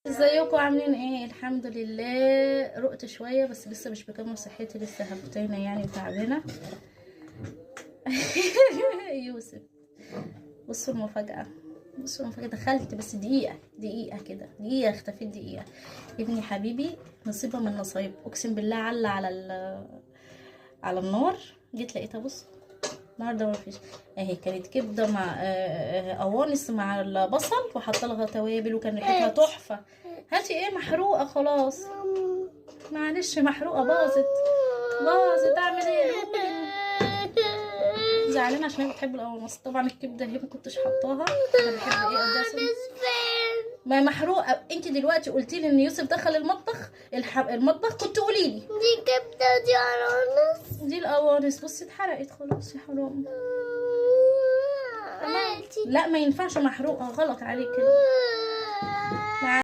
ازيكم عاملين ايه؟ الحمد لله. رقت شويه بس لسه مش بكامل صحتي، لسه هفتانه يعني وتعبانه. يوسف، بصوا المفاجاه. بصوا المفاجاه، دخلت بس دقيقه كده، دقيقه اختفيت دقيقه. ابني حبيبي نصيبه من نصايب، اقسم بالله على على النار. جيت لقيتها، بص النهارده ما فيش. اهي كانت كبده مع قوانص مع البصل، وحاطه لها توابل وكان ريحتها تحفه. هاتي ايه؟ محروقه خلاص. معلش محروقه، باظت اعمل ايه؟ زعلانه عشان هي بتحب القوانص. طبعا الكبده هي ما كنتش حطاها، انا بحب ايه اساسا ما محروقه. انت دلوقتي قلتي لي ان يوسف دخل المطبخ، المطبخ كنت قولي لي دي كبدة دي قوانص. دي القوانص. بصي اتحرقت خلاص يا حرام. لا ما ينفعش محروقه، غلط عليك كده.